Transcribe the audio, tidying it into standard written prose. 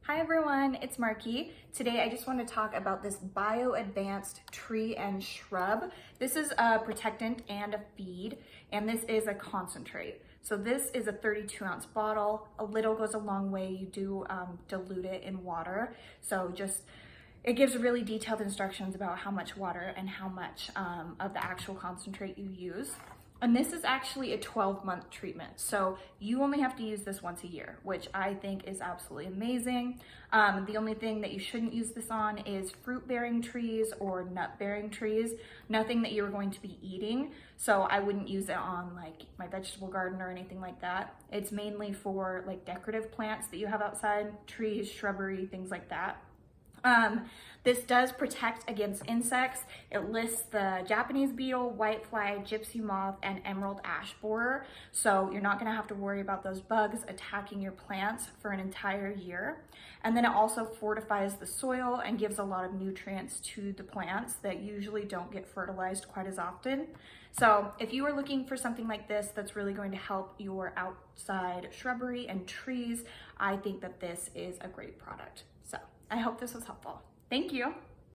Hi everyone, it's Marky. Today I just want to talk about this BioAdvanced tree and shrub. This is a protectant and a feed, and this is a concentrate. So this is a 32-ounce bottle. A little goes a long way. You do dilute it in water. So it gives really detailed instructions about how much water and how much of the actual concentrate you use. And this is actually a 12-month treatment. So you only have to use this once a year, which I think is absolutely amazing. The only thing that you shouldn't use this on is fruit-bearing trees or nut-bearing trees, nothing that you're going to be eating. So I wouldn't use it on like my vegetable garden or anything like that. It's mainly for like decorative plants that you have outside, trees, shrubbery, things like that. This does protect against insects. It lists the Japanese beetle, whitefly, gypsy moth, and emerald ash borer. So you're not gonna have to worry about those bugs attacking your plants for an entire year. And then it also fortifies the soil and gives a lot of nutrients to the plants that usually don't get fertilized quite as often. So if you are looking for something like this that's really going to help your outside shrubbery and trees, I think that this is a great product. So I hope this was helpful. Thank you.